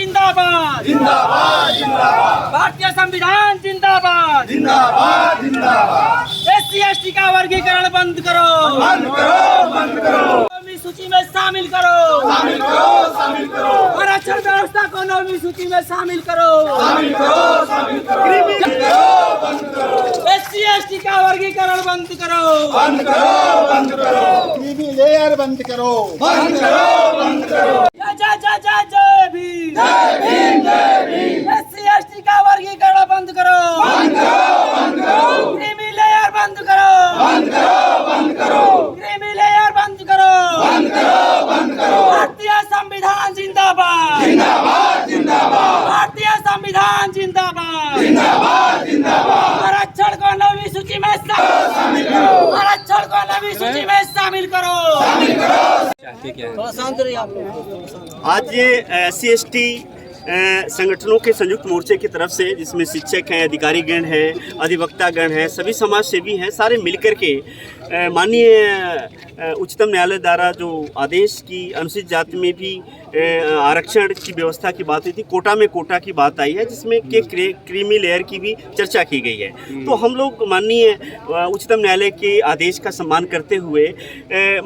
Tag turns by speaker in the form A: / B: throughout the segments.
A: जिंदाबाद
B: जिंदाबाद जिंदाबाद
A: भारतीय संविधान जिंदाबाद
B: जिंदाबाद जिंदाबाद
A: एससी एसटी का वर्गीकरण बंद करो
B: बंद करो बंद करो
A: नौवीं सूची में शामिल करो
B: शामिल करो शामिल करो
A: आरक्षण व्यवस्था को नौवीं सूची में शामिल करो
B: शामिल करो शामिल करो बंद करो
A: एससी एसटी का वर्गीकरण बंद करो
B: बंद करो बंद करो
C: क्रीमी लेयर बंद करो
B: बंद करो बंद करो
A: जय जय जय जय भीम
B: जय भीम
A: एससी एसटी का वर्गीकरण बंद करो
B: बंद करो
A: क्रीमी लेयर बंद करो
B: बंद करो
A: क्रीमी लेयर बंद करो
B: बंद करो
A: भारतीय संविधान जिंदाबाद
B: जिंदाबाद जिंदाबाद
A: भारतीय संविधान जिंदाबाद
B: जिंदाबाद जिंदाबाद
A: आरक्षण को नौवीं सूची में
B: शामिल करो
A: आरक्षण को नौवीं सूची में शामिल करो
D: आज ये SC/ST संगठनों के संयुक्त मोर्चे की तरफ से, जिसमें शिक्षक हैं, अधिकारीगण हैं, अधिवक्तागण हैं, सभी समाज सेवी हैं, सारे मिलकर के माननीय उच्चतम न्यायालय द्वारा जो आदेश की अनुसूचित जाति में भी आरक्षण की व्यवस्था की बात हुई थी, कोटा में कोटा की बात आई है, जिसमें के क्रीमी लेयर की भी चर्चा की गई है। तो हम लोग माननीय उच्चतम न्यायालय के आदेश का सम्मान करते हुए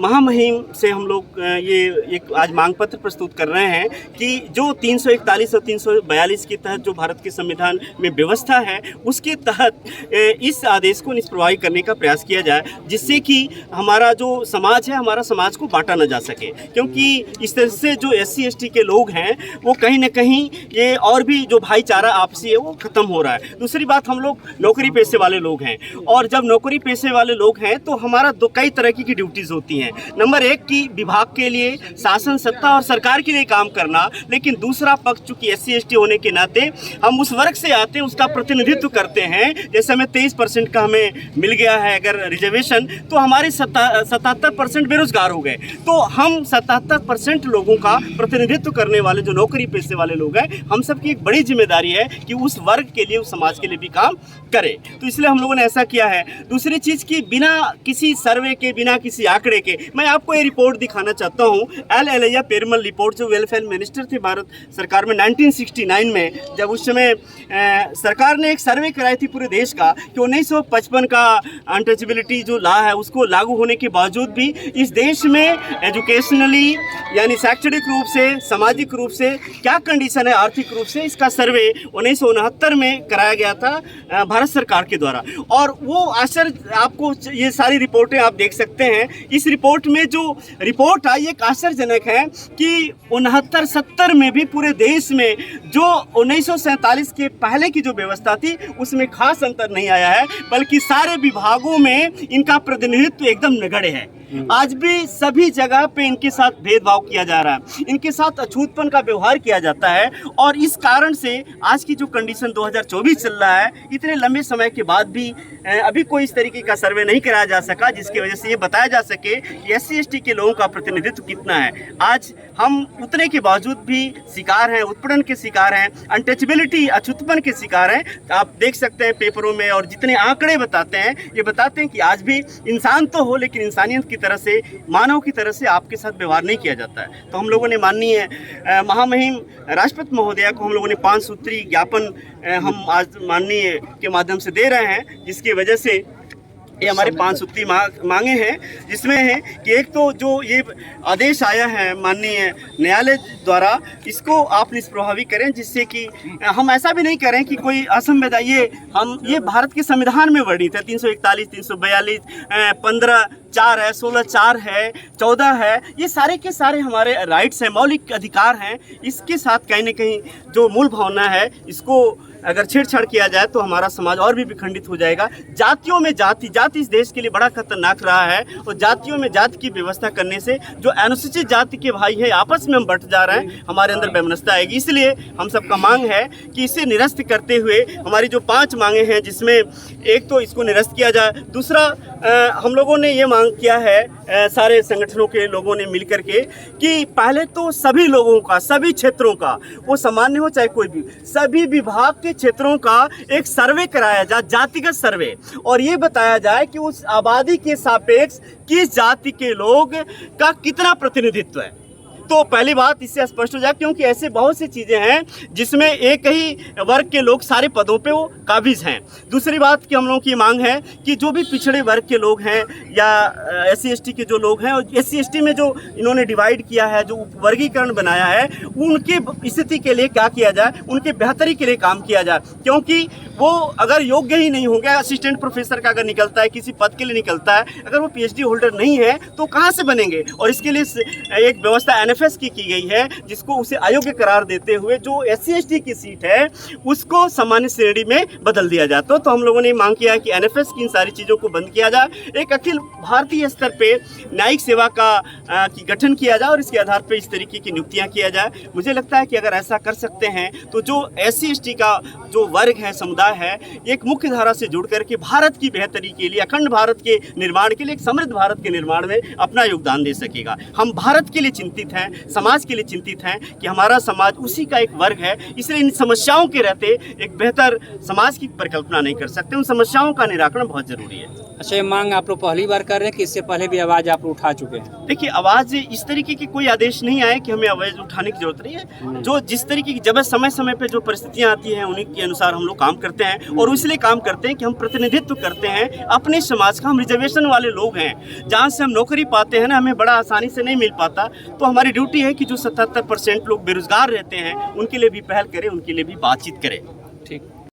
D: महामहिम से हम लोग ये एक आज मांग पत्र प्रस्तुत कर रहे हैं कि जो 341 और 342 के तहत जो भारत के संविधान में व्यवस्था है, उसके तहत इस आदेश को निष्प्रभावी करने का प्रयास किया जाए, जिससे कि हमारा जो समाज है, हमारा समाज को बांटा न जा सके। क्योंकि इस तरह से जो SC/ST के लोग हैं, वो कहीं ना कहीं ये और भी जो भाईचारा आपसी है वो खत्म हो रहा है। दूसरी बात, हम लोग नौकरी पेशे वाले लोग हैं, और जब नौकरी पेशे वाले लोग हैं तो हमारा कई तरह की ड्यूटीज़ होती हैं। नंबर एक की विभाग के लिए, शासन सत्ता और सरकार के लिए काम करना, लेकिन दूसरा पक्ष चूँकि SC/ST होने के नाते हम उस वर्ग से आते हैं, उसका प्रतिनिधित्व करते हैं। जैसे हमें 23% का हमें मिल गया है अगर रिजर्वेशन, तो हमारे 77% बेरोजगार हो गए। तो हम 77% लोगों का प्रतिनिधित्व करने वाले जो नौकरी पेशे वाले लोग हैं, हम सबकी एक बड़ी जिम्मेदारी है कि उस वर्ग के लिए, उस समाज के लिए भी काम करें। तो इसलिए हम लोगों ने ऐसा किया है। दूसरी चीज़ की, बिना किसी सर्वे के, बिना किसी आंकड़े के, मैं आपको ये रिपोर्ट दिखाना चाहता हूँ। एल एलैया पेरुमल रिपोर्ट, जो वेलफेयर मिनिस्टर थे भारत सरकार में 1969 में, जब उस समय सरकार ने एक सर्वे कराई थी पूरे देश का कि 1955 का अनटचेबिलिटी जो लॉ है, उसको लागू होने के बावजूद भी इस देश में एजुकेशनली यानी शैक्षणिक रूप से, सामाजिक रूप से क्या कंडीशन है, आर्थिक रूप से, इसका सर्वे 1969 में कराया गया था भारत सरकार के द्वारा। और वो आश्चर्य, आपको ये सारी रिपोर्टें आप देख सकते हैं। इस रिपोर्ट में जो रिपोर्ट आई, एक आश्चर्यजनक है कि 69-70 में भी पूरे देश में जो 1947 के पहले की जो व्यवस्था थी, उसमें खास अंतर नहीं आया है, बल्कि सारे विभागों में इनका प्रतिनिधित्व एकदम नगण्य है। आज भी सभी जगह पे इनके साथ भेदभाव किया जा रहा है, इनके साथ अछूतपन का व्यवहार किया जाता है। और इस कारण से आज की जो कंडीशन 2024 चल रहा है, इतने लंबे समय के बाद भी अभी कोई इस तरीके का सर्वे नहीं कराया जा सका, जिसकी वजह से ये बताया जा सके कि SC/ST के लोगों का प्रतिनिधित्व कितना है। आज हम उतने के बावजूद भी शिकार हैं, उत्पीड़न के शिकार हैं, अनटचेबिलिटी, अछूतपन के शिकार हैं। आप देख सकते हैं पेपरों में, और जितने आंकड़े बताते हैं, ये बताते हैं कि आज भी इंसान तो हो, लेकिन इंसानियत की तरह से, मानव की तरह से आपके साथ व्यवहार नहीं किया जाता है। तो हम लोगों ने माननीय महामहिम राष्ट्रपति महोदया को हम लोगों ने 5 सूत्री ज्ञापन हम आज माननीय के माध्यम से दे रहे हैं, जिसकी वजह से ये हमारे 5 सूत्री मांगे हैं, जिसमें है कि एक तो जो ये आदेश आया है माननीय न्यायालय द्वारा, इसको आप निष्प्रभावी करें, जिससे कि हम ऐसा भी नहीं करें कि कोई असंविधा, ये भारत के संविधान में वर्णित है। 341, 342, 15(4) है, 16(4) है, 14 है, ये सारे के सारे हमारे राइट्स हैं, मौलिक अधिकार हैं। इसके साथ कहीं ना कहीं जो मूल भावना है, इसको अगर छेड़छाड़ किया जाए तो हमारा समाज और भी विखंडित हो जाएगा। जातियों में जाति इस देश के लिए बड़ा खतरनाक रहा है, और जातियों में जाति की व्यवस्था करने से जो अनुसूचित जाति के भाई हैं, आपस में हम बंट जा रहे हैं, हमारे अंदर वैमनस्यता आएगी। इसलिए हम सबका मांग है कि इसे निरस्त करते हुए हमारी जो 5 मांगे हैं, जिसमें एक तो इसको निरस्त किया जाए। दूसरा, हम लोगों ने ये मांग किया है, सारे संगठनों के लोगों ने मिलकर के, कि पहले तो सभी लोगों का, सभी क्षेत्रों का, वो सामान्य हो चाहे कोई भी, सभी विभाग के क्षेत्रों का एक सर्वे कराया जाए, जातिगत सर्वे, और ये बताया जाए कि उस आबादी के सापेक्ष किस जाति के लोग का कितना प्रतिनिधित्व है। तो पहली बात इससे स्पष्ट हो जाए, क्योंकि ऐसे बहुत सी चीज़ें हैं जिसमें एक ही वर्ग के लोग सारे पदों पे वो काबिज हैं। दूसरी बात कि हम लोगों की मांग है कि जो भी पिछड़े वर्ग के लोग हैं या SC/ST के जो लोग हैं, और SC/ST में जो इन्होंने डिवाइड किया है, जो वर्गीकरण बनाया है, उनकी स्थिति के लिए क्या किया जाए, उनकी बेहतरी के लिए काम किया जाए। क्योंकि वो अगर योग्य ही नहीं होंगे, असिस्टेंट प्रोफेसर का अगर निकलता है, किसी पद के लिए निकलता है, अगर वो PhD होल्डर नहीं है तो कहाँ से बनेंगे। और इसके लिए एक व्यवस्था NFS की गई है, जिसको उसे अयोग्य करार देते हुए जो SC/ST की सीट है उसको सामान्य श्रेणी में बदल दिया जाता। तो हम लोगों ने मांग किया है कि NFS की इन सारी चीज़ों को बंद किया जाए, एक अखिल भारतीय स्तर पे न्यायिक सेवा का की गठन किया जाए और इसके आधार पर इस तरीके की नियुक्तियाँ किया जाए। मुझे लगता है कि अगर ऐसा कर सकते हैं तो जो SC/ST का जो वर्ग है, समुदाय है, एक मुख्य धारा से जुड़ करके भारत की बेहतरी के लिए, अखंड भारत के निर्माण के लिए, एक समृद्ध भारत के निर्माण में अपना योगदान दे सकेगा। हम भारत के लिए चिंतित हैं, समाज के लिए चिंतित हैं कि हमारा समाज उसी का एक वर्ग है, इसलिए इन समस्याओं के रहते एक बेहतर समाज की परिकल्पना नहीं कर सकते। उन समस्याओं का निराकरण बहुत जरूरी है।
E: अच्छा, ये मांग आप लोग पहली बार कर रहे हैं कि इससे पहले भी आवाज़ आप लोग उठा चुके हैं?
D: देखिए, आवाज़ इस तरीके की कोई आदेश नहीं आए कि हमें आवाज़ उठाने की जरूरत नहीं है। जो जिस तरीके की जब समय समय पे जो परिस्थितियां आती हैं उन्हीं के अनुसार हम लोग काम करते हैं, और इसलिए काम करते हैं कि हम प्रतिनिधित्व करते हैं अपने समाज का। हम रिजर्वेशन वाले लोग हैं, जहाँ से हम नौकरी पाते हैं ना, हमें बड़ा आसानी से नहीं मिल पाता। तो हमारी ड्यूटी है कि जो 77% लोग बेरोजगार रहते हैं उनके लिए भी पहल करें, उनके लिए भी बातचीत करें।
E: ठीक।